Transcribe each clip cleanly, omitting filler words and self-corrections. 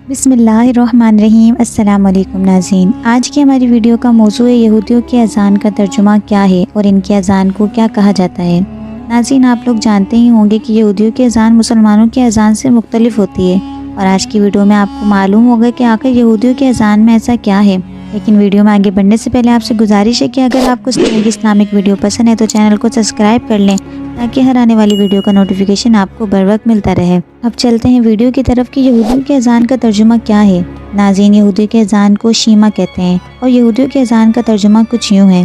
بسم اللہ الرحمن الرحیم۔ السلام علیکم ناظرین، آج کی ہماری ویڈیو کا موضوع ہے یہودیوں کی اذان کا ترجمہ کیا ہے اور ان کی اذان کو کیا کہا جاتا ہے۔ ناظرین، آپ لوگ جانتے ہی ہوں گے کہ یہودیوں کی اذان مسلمانوں کی اذان سے مختلف ہوتی ہے، اور آج کی ویڈیو میں آپ کو معلوم ہوگا کہ آخر یہودیوں کی اذان میں ایسا کیا ہے۔ لیکن ویڈیو میں آگے بڑھنے سے پہلے آپ سے گزارش ہے کہ اگر آپ کو اس طرح کی اسلامک ویڈیو پسند ہے تو چینل کو سبسکرائب کر لیں تاکہ ہر آنے والی ویڈیو کا نوٹیفیکیشن آپ کو بر وقت ملتا رہے۔ اب چلتے ہیں ویڈیو کی طرف کہ یہودیوں کی اذان کا ترجمہ کیا ہے۔ ناظرین، یہودیوں کی اذان کو شیما کہتے ہیں، اور یہودیوں کی اذان کا ترجمہ کچھ یوں ہے: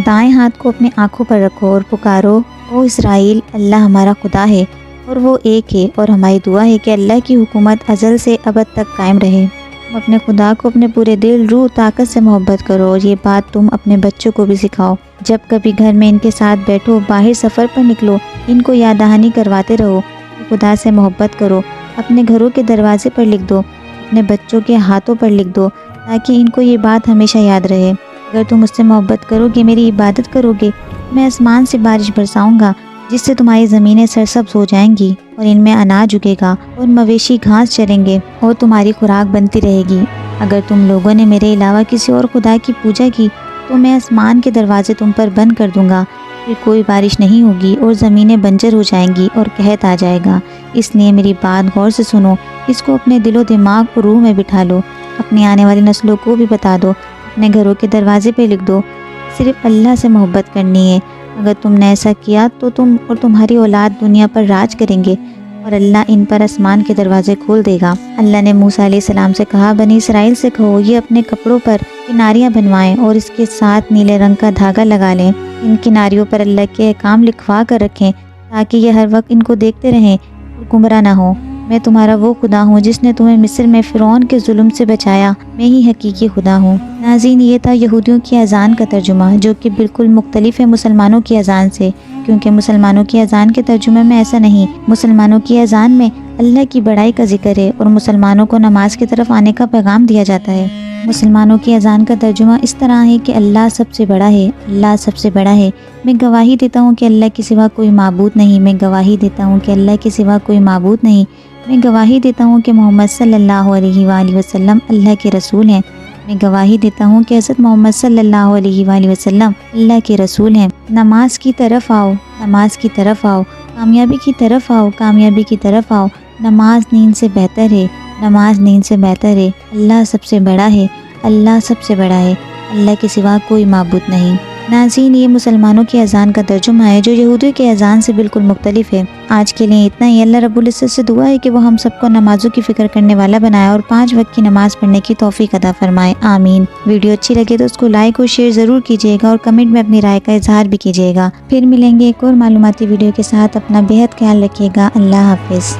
دائیں ہاتھ کو اپنے آنکھوں پر رکھو اور پکارو، او اسرائیل، اللہ ہمارا خدا ہے اور وہ ایک ہے، اور ہماری دعا ہے کہ اللہ کی حکومت ازل سے ابد تک قائم رہے۔ تم اپنے خدا کو اپنے پورے دل، روح، طاقت سے محبت کرو، اور یہ بات تم اپنے بچوں کو بھی سکھاؤ۔ جب کبھی گھر میں ان کے ساتھ بیٹھو، باہر سفر پر نکلو، ان کو یاد دہانی کرواتے رہو کہ خدا سے محبت کرو۔ اپنے گھروں کے دروازے پر لکھ دو، اپنے بچوں کے ہاتھوں پر لکھ دو، تاکہ ان کو یہ بات ہمیشہ یاد رہے: اگر تم مجھ سے محبت کرو گے، میری عبادت کرو گے، میں آسمان سے بارش برساؤں گا جس سے تمہاری زمینیں سرسبز ہو جائیں گی، اور ان میں اناج اگے گا اور مویشی گھاس چریں گے، اور تمہاری خوراک بنتی رہے گی۔ اگر تم لوگوں نے میرے علاوہ کسی اور خدا کی پوجا کی تو میں آسمان کے دروازے تم پر بند کر دوں گا، پھر کوئی بارش نہیں ہوگی اور زمینیں بنجر ہو جائیں گی اور قحط آ جائے گا۔ اس لیے میری بات غور سے سنو، اس کو اپنے دل و دماغ اور روح میں بٹھا لو، اپنی آنے والی نسلوں کو بھی بتا دو، اپنے گھروں کے دروازے پہ لکھ دو: صرف اللہ سے محبت کرنی ہے۔ اگر تم نے ایسا کیا تو تم اور تمہاری اولاد دنیا پر راج کریں گے، اور اللہ ان پر آسمان کے دروازے کھول دے گا۔ اللہ نے موسیٰ علیہ السلام سے کہا: بنی اسرائیل سے کہو یہ اپنے کپڑوں پر کناریاں بنوائیں اور اس کے ساتھ نیلے رنگ کا دھاگا لگا لیں، ان کناریوں پر اللہ کے احکام لکھوا کر رکھیں تاکہ یہ ہر وقت ان کو دیکھتے رہیں اور گمراہ نہ ہوں۔ میں تمہارا وہ خدا ہوں جس نے تمہیں مصر میں فرعون کے ظلم سے بچایا، میں ہی حقیقی خدا ہوں۔ ناظرین، یہ تھا یہودیوں کی اذان کا ترجمہ، جو کہ بالکل مختلف ہے مسلمانوں کی اذان سے، کیونکہ مسلمانوں کی اذان کے ترجمے میں ایسا نہیں۔ مسلمانوں کی اذان میں اللہ کی بڑائی کا ذکر ہے اور مسلمانوں کو نماز کی طرف آنے کا پیغام دیا جاتا ہے۔ مسلمانوں کی اذان کا ترجمہ اس طرح ہے کہ اللہ سب سے بڑا ہے، اللہ سب سے بڑا ہے، میں گواہی دیتا ہوں کہ اللہ کے سوا کوئی معبود نہیں، میں گواہی دیتا ہوں کہ اللہ کے سوا کوئی معبود نہیں، میں گواہی دیتا ہوں کہ محمد صلی اللہ علیہ وآلہ وسلم اللہ کے رسول ہیں، میں گواہی دیتا ہوں کہ حضرت محمد صلی اللہ علیہ وآلہ وسلم اللہ کے رسول ہیں۔ نماز کی طرف آؤ، نماز کی طرف آؤ، کامیابی کی طرف آؤ، کامیابی کی طرف آؤ۔ نماز نیند سے بہتر ہے، نماز نیند سے بہتر ہے۔ اللہ سب سے بڑا ہے، اللہ سب سے بڑا ہے، اللہ کے سوا کوئی معبود نہیں۔ ناظرین، یہ مسلمانوں کی اذان کا ترجمہ ہے جو یہودیوں کی اذان سے بالکل مختلف ہے۔ آج کے لیے اتنا ہی۔ اللہ رب العزت سے دعا ہے کہ وہ ہم سب کو نمازوں کی فکر کرنے والا بنائے اور 5 وقت کی نماز پڑھنے کی توفیق عطا فرمائے، آمین۔ ویڈیو اچھی لگے تو اس کو لائک اور شیئر ضرور کیجیے گا، اور کمنٹ میں اپنی رائے کا اظہار بھی کیجیے گا۔ پھر ملیں گے ایک اور معلوماتی ویڈیو کے ساتھ۔ اپنا بہت خیال رکھیے گا۔ اللہ حافظ۔